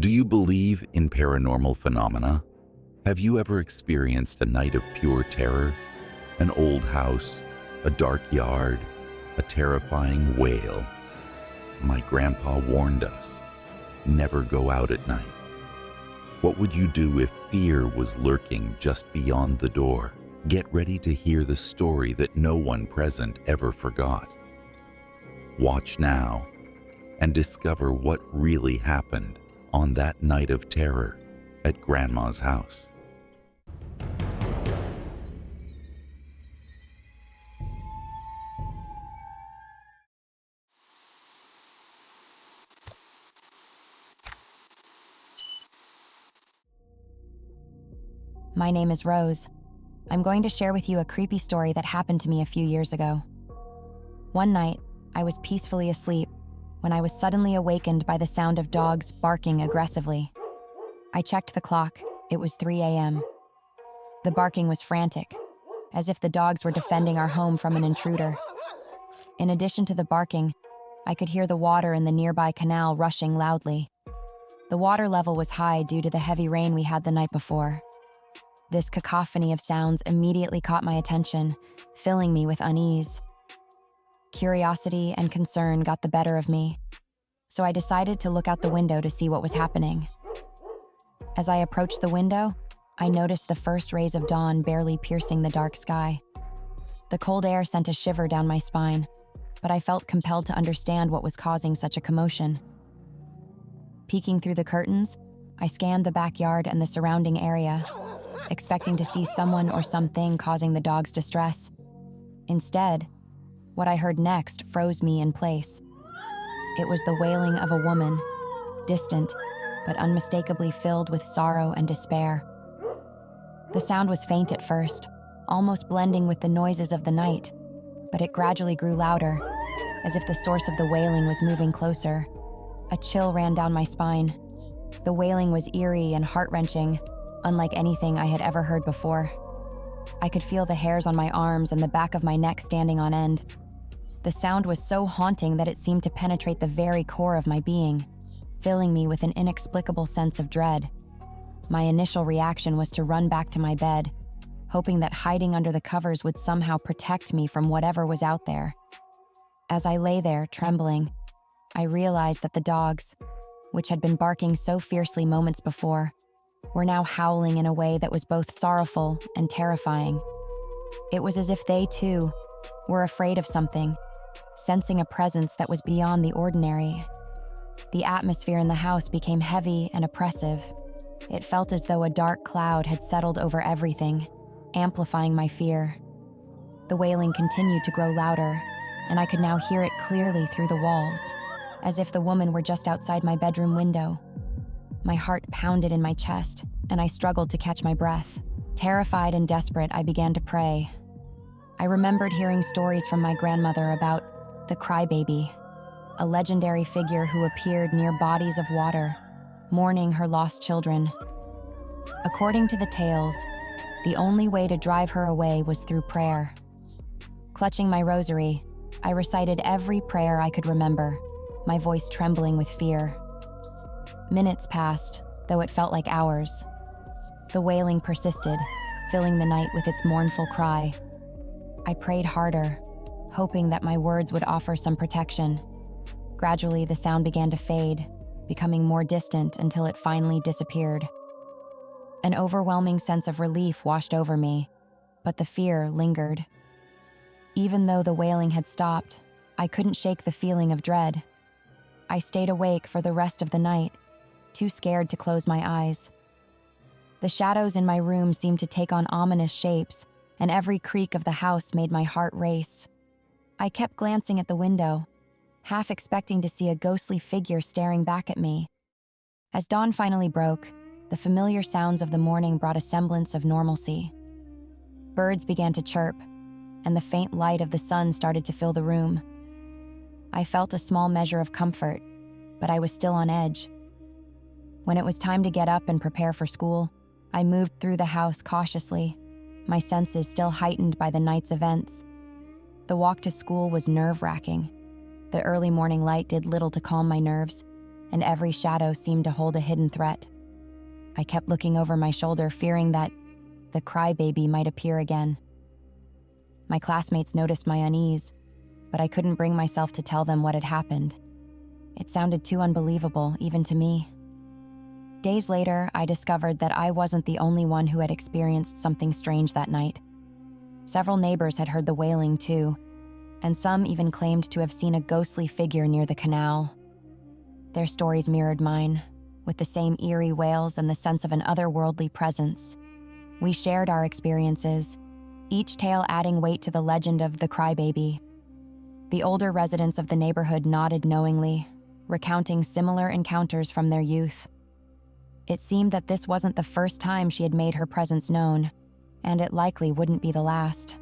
Do you believe in paranormal phenomena? Have you ever experienced a night of pure terror? An old house, a dark yard, a terrifying wail? My grandpa warned us, never go out at night. What would you do if fear was lurking just beyond the door? Get ready to hear the story that no one present ever forgot. Watch now and discover what really happened on that night of terror at Grandma's house. My name is Rose. I'm going to share with you a creepy story that happened to me a few years ago. One night, I was peacefully asleep when I was suddenly awakened by the sound of dogs barking aggressively. I checked the clock. It was 3 a.m. The barking was frantic, as if the dogs were defending our home from an intruder. In addition to the barking, I could hear the water in the nearby canal rushing loudly. The water level was high due to the heavy rain we had the night before. This cacophony of sounds immediately caught my attention, filling me with unease. Curiosity and concern got the better of me, so I decided to look out the window to see what was happening. As I approached the window, I noticed the first rays of dawn barely piercing the dark sky. The cold air sent a shiver down my spine, but I felt compelled to understand what was causing such a commotion. Peeking through the curtains, I scanned the backyard and the surrounding area, expecting to see someone or something causing the dog's distress. Instead, what I heard next froze me in place. It was the wailing of a woman, distant, but unmistakably filled with sorrow and despair. The sound was faint at first, almost blending with the noises of the night, but it gradually grew louder, as if the source of the wailing was moving closer. A chill ran down my spine. The wailing was eerie and heart-wrenching, unlike anything I had ever heard before. I could feel the hairs on my arms and the back of my neck standing on end. The sound was so haunting that it seemed to penetrate the very core of my being, filling me with an inexplicable sense of dread. My initial reaction was to run back to my bed, hoping that hiding under the covers would somehow protect me from whatever was out there. As I lay there, trembling, I realized that the dogs, which had been barking so fiercely moments before, were now howling in a way that was both sorrowful and terrifying. It was as if they, too, were afraid of something, sensing a presence that was beyond the ordinary. The atmosphere in the house became heavy and oppressive. It felt as though a dark cloud had settled over everything, amplifying my fear. The wailing continued to grow louder, and I could now hear it clearly through the walls, as if the woman were just outside my bedroom window. My heart pounded in my chest, and I struggled to catch my breath. Terrified and desperate, I began to pray. I remembered hearing stories from my grandmother about the crybaby, a legendary figure who appeared near bodies of water, mourning her lost children. According to the tales, the only way to drive her away was through prayer. Clutching my rosary, I recited every prayer I could remember, my voice trembling with fear. Minutes passed, though it felt like hours. The wailing persisted, filling the night with its mournful cry. I prayed harder, hoping that my words would offer some protection. Gradually, the sound began to fade, becoming more distant until it finally disappeared. An overwhelming sense of relief washed over me, but the fear lingered. Even though the wailing had stopped, I couldn't shake the feeling of dread. I stayed awake for the rest of the night, too scared to close my eyes. The shadows in my room seemed to take on ominous shapes, and every creak of the house made my heart race. I kept glancing at the window, half expecting to see a ghostly figure staring back at me. As dawn finally broke, the familiar sounds of the morning brought a semblance of normalcy. Birds began to chirp, and the faint light of the sun started to fill the room. I felt a small measure of comfort, but I was still on edge. When it was time to get up and prepare for school, I moved through the house cautiously, my senses still heightened by the night's events. The walk to school was nerve-wracking. The early morning light did little to calm my nerves, and every shadow seemed to hold a hidden threat. I kept looking over my shoulder, fearing that the crybaby might appear again. My classmates noticed my unease, but I couldn't bring myself to tell them what had happened. It sounded too unbelievable, even to me. Days later, I discovered that I wasn't the only one who had experienced something strange that night. Several neighbors had heard the wailing too, and some even claimed to have seen a ghostly figure near the canal. Their stories mirrored mine, with the same eerie wails and the sense of an otherworldly presence. We shared our experiences, each tale adding weight to the legend of the crybaby. The older residents of the neighborhood nodded knowingly, recounting similar encounters from their youth. It seemed that this wasn't the first time she had made her presence known, and it likely wouldn't be the last.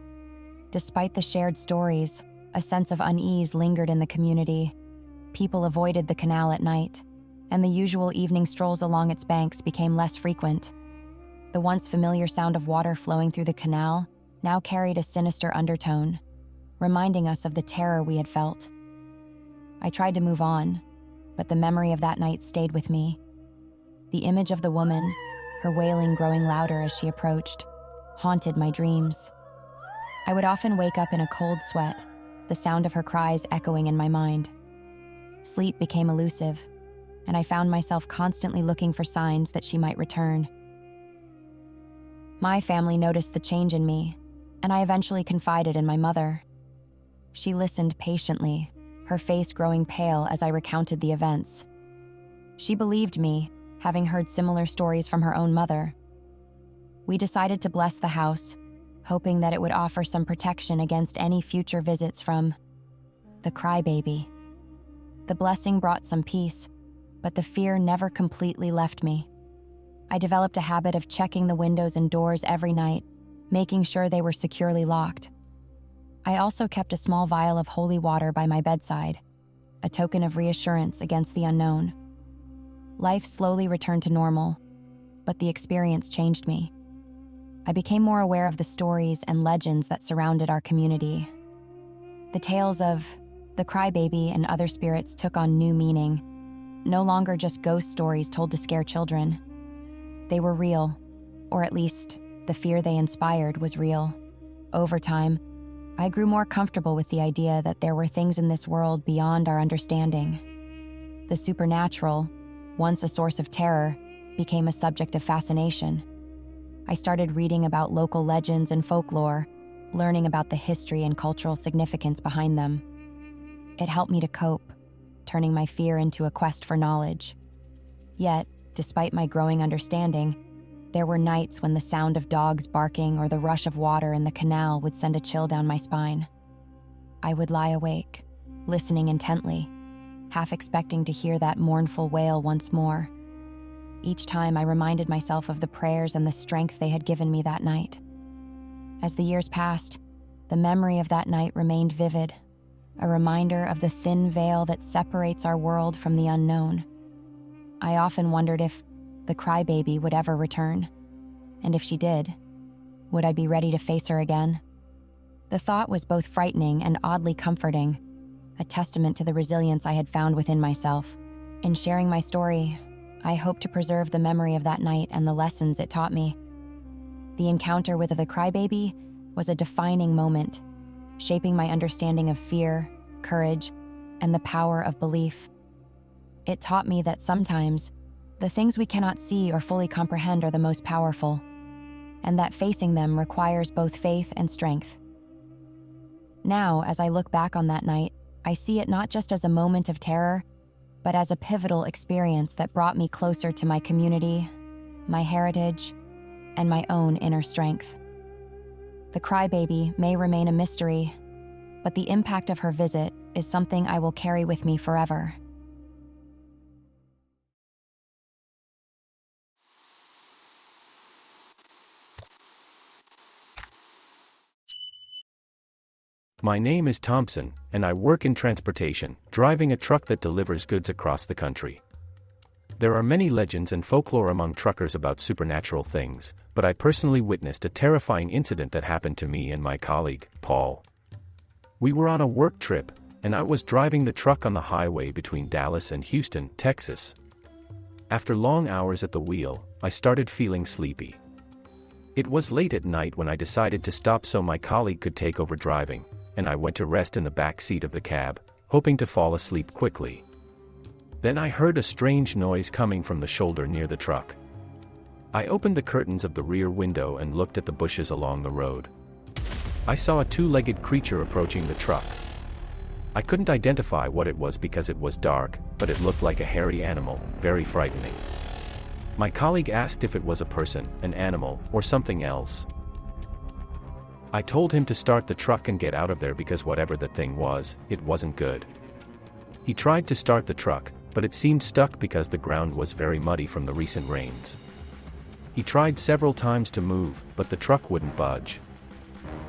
Despite the shared stories, a sense of unease lingered in the community. People avoided the canal at night, and the usual evening strolls along its banks became less frequent. The once familiar sound of water flowing through the canal now carried a sinister undertone, reminding us of the terror we had felt. I tried to move on, but the memory of that night stayed with me. The image of the woman, her wailing growing louder as she approached, haunted my dreams. I would often wake up in a cold sweat, the sound of her cries echoing in my mind. Sleep became elusive, and I found myself constantly looking for signs that she might return. My family noticed the change in me, and I eventually confided in my mother. She listened patiently, her face growing pale as I recounted the events. She believed me, having heard similar stories from her own mother. We decided to bless the house, hoping that it would offer some protection against any future visits from the crybaby. The blessing brought some peace, but the fear never completely left me. I developed a habit of checking the windows and doors every night, making sure they were securely locked. I also kept a small vial of holy water by my bedside, a token of reassurance against the unknown. Life slowly returned to normal, but the experience changed me. I became more aware of the stories and legends that surrounded our community. The tales of the crybaby and other spirits took on new meaning, no longer just ghost stories told to scare children. They were real, or at least the fear they inspired was real. Over time, I grew more comfortable with the idea that there were things in this world beyond our understanding. The supernatural, once a source of terror, became a subject of fascination. I started reading about local legends and folklore, learning about the history and cultural significance behind them. It helped me to cope, turning my fear into a quest for knowledge. Yet, despite my growing understanding, there were nights when the sound of dogs barking or the rush of water in the canal would send a chill down my spine. I would lie awake, listening intently, half expecting to hear that mournful wail once more. Each time I reminded myself of the prayers and the strength they had given me that night. As the years passed, the memory of that night remained vivid, a reminder of the thin veil that separates our world from the unknown. I often wondered if the crybaby would ever return, and if she did, would I be ready to face her again? The thought was both frightening and oddly comforting, a testament to the resilience I had found within myself. In sharing my story, I hope to preserve the memory of that night and the lessons it taught me. The encounter with the crybaby was a defining moment, shaping my understanding of fear, courage, and the power of belief. It taught me that sometimes, the things we cannot see or fully comprehend are the most powerful, and that facing them requires both faith and strength. Now, as I look back on that night, I see it not just as a moment of terror, but as a pivotal experience that brought me closer to my community, my heritage, and my own inner strength. The crybaby may remain a mystery, but the impact of her visit is something I will carry with me forever. My name is Thompson, and I work in transportation, driving a truck that delivers goods across the country. There are many legends and folklore among truckers about supernatural things, but I personally witnessed a terrifying incident that happened to me and my colleague, Paul. We were on a work trip, and I was driving the truck on the highway between Dallas and Houston, Texas. After long hours at the wheel, I started feeling sleepy. It was late at night when I decided to stop so my colleague could take over driving, and I went to rest in the back seat of the cab, hoping to fall asleep quickly. Then I heard a strange noise coming from the shoulder near the truck. I opened the curtains of the rear window and looked at the bushes along the road. I saw a two-legged creature approaching the truck. I couldn't identify what it was because it was dark, but it looked like a hairy animal, very frightening. My colleague asked if it was a person, an animal, or something else. I told him to start the truck and get out of there because whatever the thing was, it wasn't good. He tried to start the truck, but it seemed stuck because the ground was very muddy from the recent rains. He tried several times to move, but the truck wouldn't budge.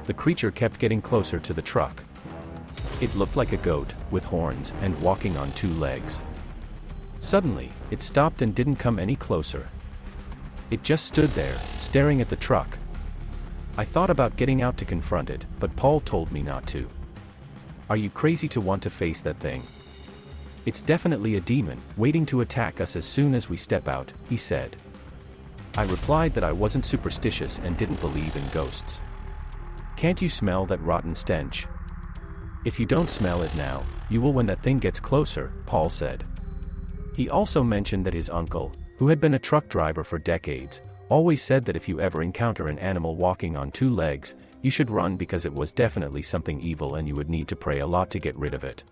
The creature kept getting closer to the truck. It looked like a goat, with horns, and walking on two legs. Suddenly, it stopped and didn't come any closer. It just stood there, staring at the truck. I thought about getting out to confront it, but Paul told me not to. Are you crazy to want to face that thing? It's definitely a demon, waiting to attack us as soon as we step out, he said. I replied that I wasn't superstitious and didn't believe in ghosts. Can't you smell that rotten stench? If you don't smell it now, you will when that thing gets closer, Paul said. He also mentioned that his uncle, who had been a truck driver for decades, always said that if you ever encounter an animal walking on two legs, you should run because it was definitely something evil and you would need to pray a lot to get rid of it.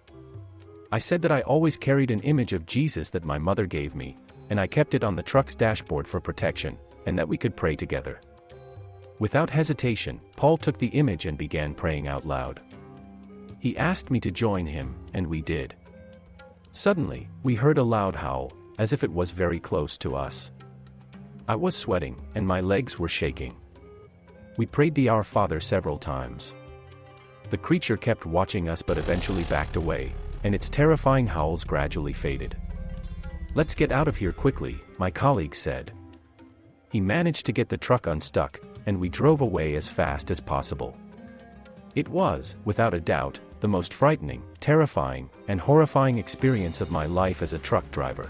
I said that I always carried an image of Jesus that my mother gave me, and I kept it on the truck's dashboard for protection, and that we could pray together. Without hesitation, Paul took the image and began praying out loud. He asked me to join him, and we did. Suddenly, we heard a loud howl, as if it was very close to us. I was sweating, and my legs were shaking. We prayed the Our Father several times. The creature kept watching us but eventually backed away, and its terrifying howls gradually faded. Let's get out of here quickly, my colleague said. He managed to get the truck unstuck, and we drove away as fast as possible. It was, without a doubt, the most frightening, terrifying, and horrifying experience of my life as a truck driver.